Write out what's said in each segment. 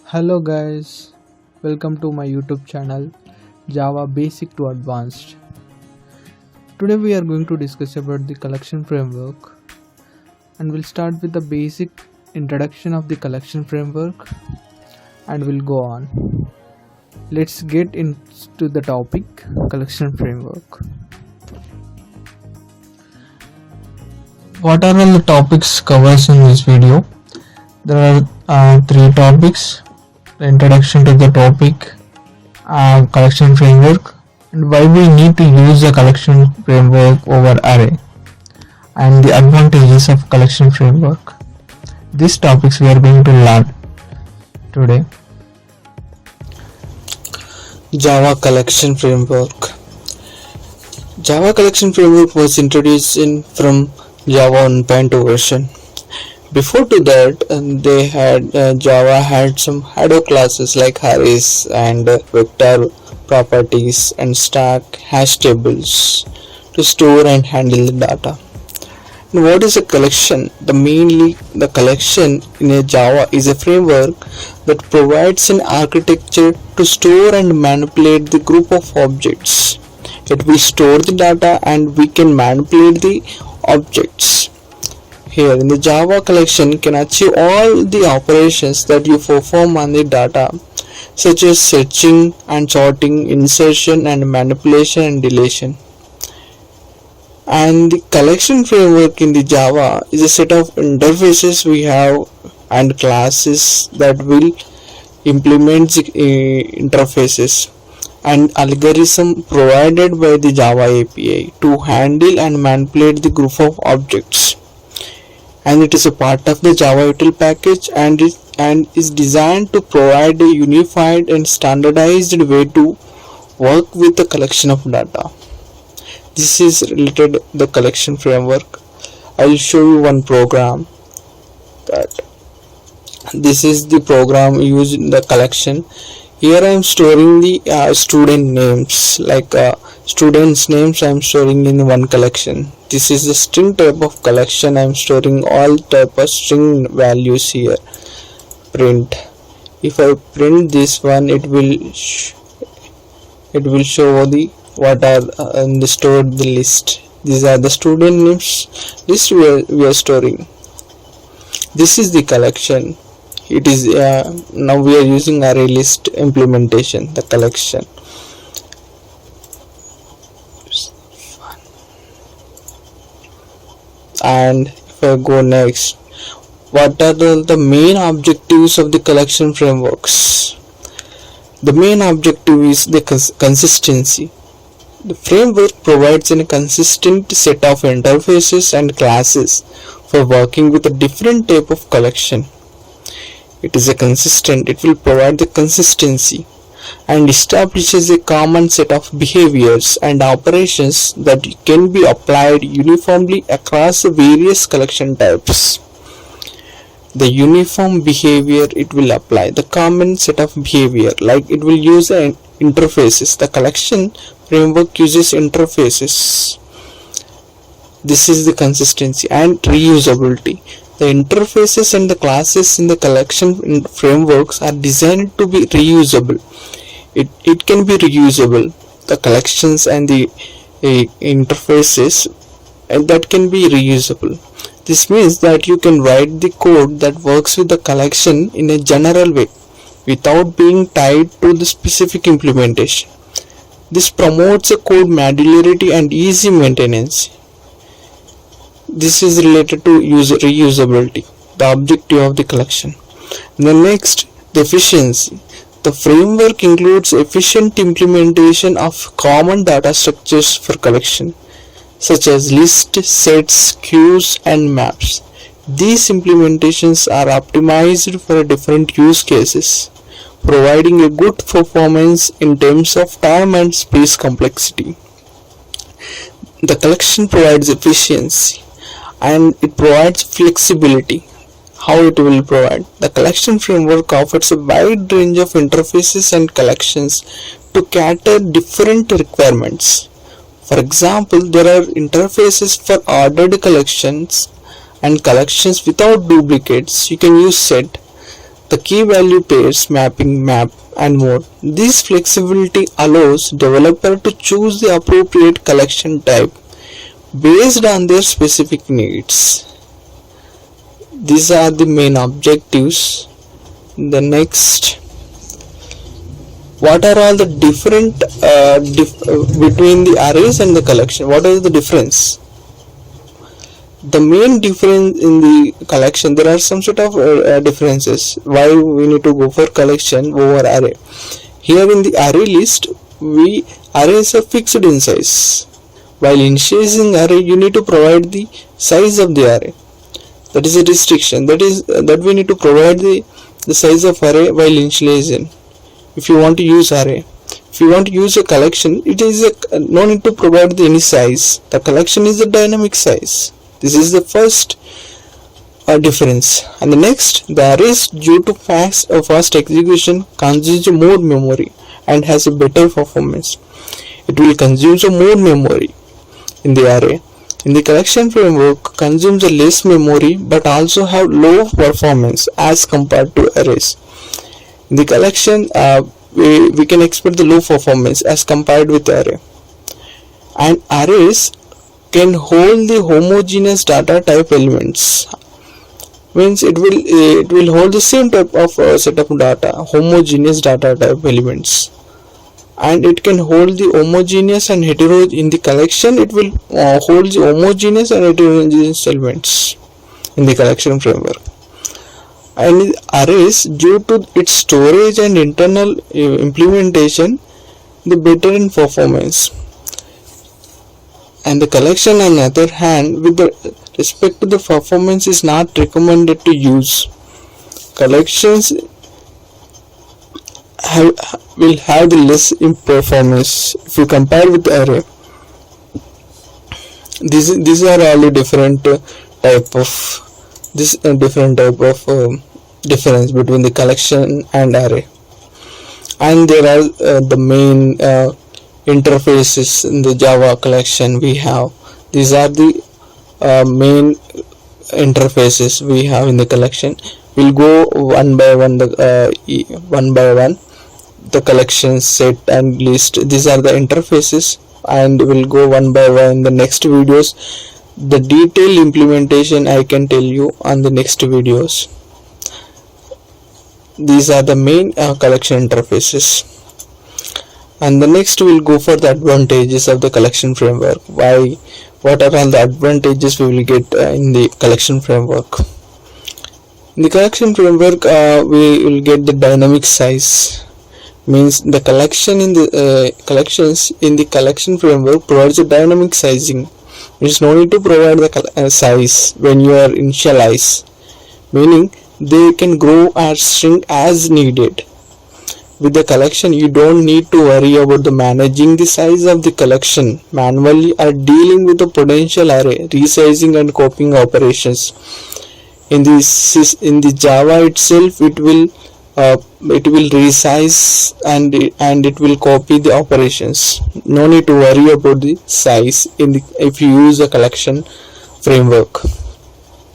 Hello guys, welcome to my YouTube channel Java Basic to Advanced. Today we are going to discuss about the collection framework and we'll start with the basic introduction of the collection framework and we'll go on. Let's get into the topic collection framework. What are all the topics covers in this video? There are three topics: the introduction to the topic, collection framework, and why we need to use the collection framework over array, and the advantages of collection framework. These topics we are going to learn today. Java Collection Framework. Java Collection Framework was introduced from Java 1.2 version. Before to that, Java had some Hado classes like arrays and vector properties and stack hash tables to store and handle the data. And what is a collection? The collection in a Java is a framework that provides an architecture to store and manipulate the group of objects. It will store the data and we can manipulate the objects. Here in the Java collection can achieve all the operations that you perform on the data, such as searching and sorting, insertion and manipulation and deletion. And the collection framework in the Java is a set of interfaces we have and classes that will implement the interfaces and algorithm provided by the Java API to handle and manipulate the group of objects. And it is a part of the Java util package and is designed to provide a unified and standardized way to work with the collection of data. This is related to the collection framework. I will show you one program. This is the program used in the collection. Here I am storing the student names, like students names I am storing in one collection. This is the string type of collection. I am storing all type of string values here. Print. If I print this one, it will show the what are in the stored the list. These are the student names list we are storing. This is the collection. It is now we are using array list implementation, the collection. And if I go next, what are the main objectives of the collection frameworks? The main objective is the consistency. The framework provides a consistent set of interfaces and classes for working with a different type of collection. It will provide the consistency and establishes a common set of behaviors and operations that can be applied uniformly across various collection types. The uniform behavior it will apply, the common set of behavior, like it will use interfaces. The collection framework uses interfaces. This is the consistency and reusability. The interfaces and the classes in the collection frameworks are designed to be reusable. It can be reusable. The collections and the interfaces that can be reusable. This means that you can write the code that works with the collection in a general way without being tied to the specific implementation. This promotes a code modularity and easy maintenance. This is related to reusability, the objective of the collection. The next, the efficiency. The framework includes efficient implementation of common data structures for collection, such as lists, sets, queues, and maps. These implementations are optimized for different use cases, providing a good performance in terms of time and space complexity. The collection provides efficiency and it provides flexibility. How it will provide? The collection framework offers a wide range of interfaces and collections to cater different requirements. For example, there are interfaces for ordered collections and collections without duplicates. You can use set. the key value pairs, mapping, map, and more. This flexibility allows developer to choose the appropriate collection type based on their specific needs. These are the main objectives. The next, what are all the different between the arrays and the collection? What is the difference? The main difference in the collection, there are some sort of differences. Why we need to go for collection over array? Here in the array list, arrays are fixed in size. While initializing array, you need to provide the size of the array. That is a restriction. That we need to provide the size of array while initializing. If you want to use array, if you want to use a collection, it is no need to provide any size. The collection is a dynamic size. This is the first difference. And the next, the arrays due to fast execution consumes more memory and has a better performance. It will consume more memory in the array. In the collection framework, consumes a less memory but also have low performance as compared to arrays. In the collection, we can expect the low performance as compared with array. And arrays can hold the homogeneous data type elements. Means it will hold the same type of set of data, homogeneous data type elements. And it can hold the homogeneous and heterogeneous. In the collection, it will hold the homogeneous and heterogeneous elements in the collection framework. And arrays, due to its storage and internal implementation, the better in performance. And the collection, on the other hand, with the respect to the performance, is not recommended to use. Collections will have the less in performance if you compare with the array. These are all the different type of difference between the collection and array. And there are the main interfaces in the Java collection we have. These are the main interfaces we have in the collection. We'll go one by one the collection, set and list. These are the interfaces, and we'll go one by one in the next videos. The detailed implementation I can tell you on the next videos. These are the main collection interfaces. And the next we'll go for the advantages of the collection framework. What are all the advantages we will get in the collection framework? In the collection framework, we will get the dynamic size. Means the collection in the collections in the collection framework provides a dynamic sizing. There is no need to provide the size when you are initialize, meaning they can grow or shrink as needed. With the collection, you don't need to worry about the managing the size of the collection manually or dealing with the potential array resizing and copying operations. In the Java itself, it will resize and it will copy the operations. No need to worry about the size if you use a collection framework.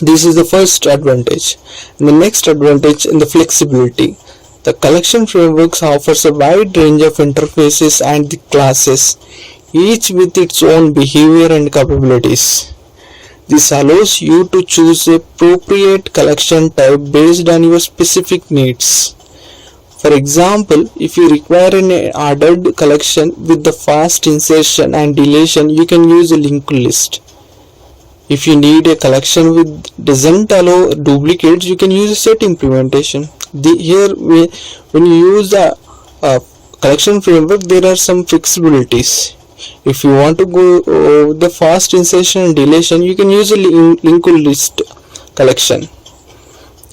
This is the first advantage. And the next advantage in the flexibility. The collection frameworks offers a wide range of interfaces and the classes, each with its own behavior and capabilities. This allows you to choose a appropriate collection type based on your specific needs. For example, if you require an ordered collection with the fast insertion and deletion, you can use a linked list. If you need a collection which doesn't allow duplicates, you can use a set implementation. When you use the collection framework, there are some flexibilities. If you want to go the fast insertion and deletion, you can use a linked list collection.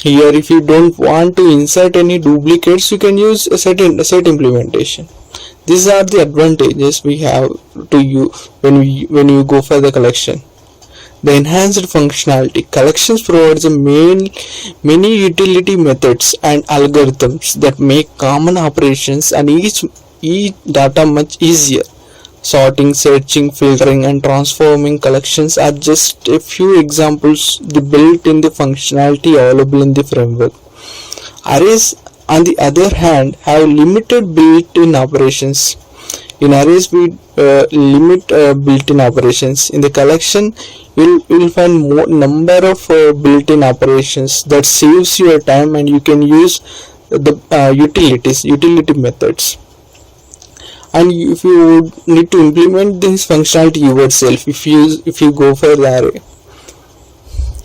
Here, if you don't want to insert any duplicates, you can use a set implementation. These are the advantages we have to you when you go for the collection. The enhanced functionality. Collections provides many utility methods and algorithms that make common operations and each data much easier. Sorting, searching, filtering, and transforming collections are just a few examples the built-in the functionality available in the framework. Arrays, on the other hand, have limited built-in operations. In arrays, we limit built-in operations. In the collection, you'll find more number of built-in operations that saves your time, and you can use the utility methods. And if you would need to implement this functionality yourself, if you go for the array.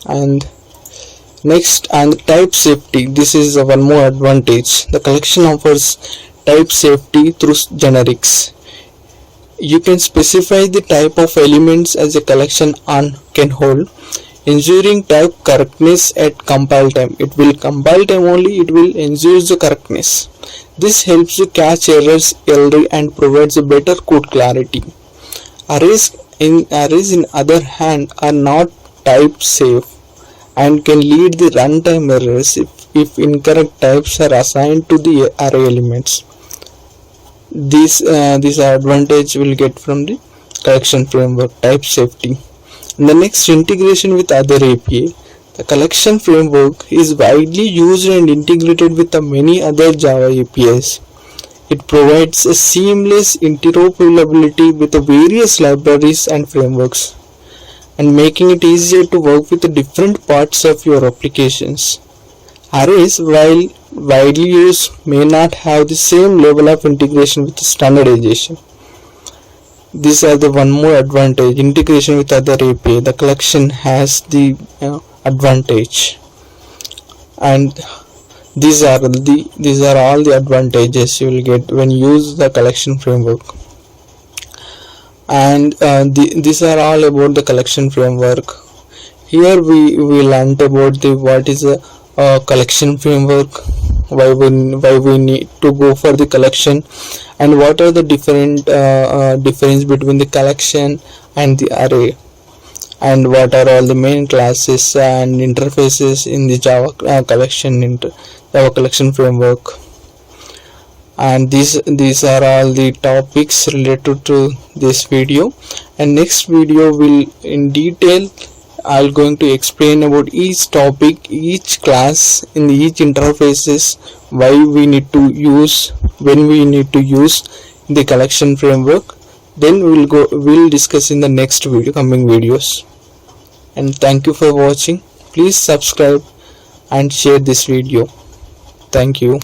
And next, and type safety. This is one more advantage. The collection offers type safety through generics. You can specify the type of elements as a collection can hold, ensuring type correctness at compile time. It will compile time only, it will ensure the correctness. This helps you catch errors early and provides a better code clarity. Arrays in other hand are not type safe and can lead the runtime errors if incorrect types are assigned to the array elements. This advantage will get from the collection framework, type safety. And the next, integration with other API. The collection framework is widely used and integrated with the many other Java APIs. It provides a seamless interoperability with the various libraries and frameworks, and making it easier to work with the different parts of your applications. Arrays, while widely used, may not have the same level of integration with standardization. These are the one more advantage. Integration with other API. The collection has the advantage, and these are all the advantages you will get when you use the collection framework. And these are all about the collection framework. Here we learned about what is a collection framework, why we need to go for the collection, and what are the different difference between the collection and the array, and what are all the main classes and interfaces in the Java collection framework. And these are all the topics related to this video. And next video will in detail I'll going to explain about each topic, each class in each interfaces, why we need to use, when we need to use the collection framework. Then we'll discuss in the next video, coming videos. And thank you for watching. Please subscribe and share this video. Thank you.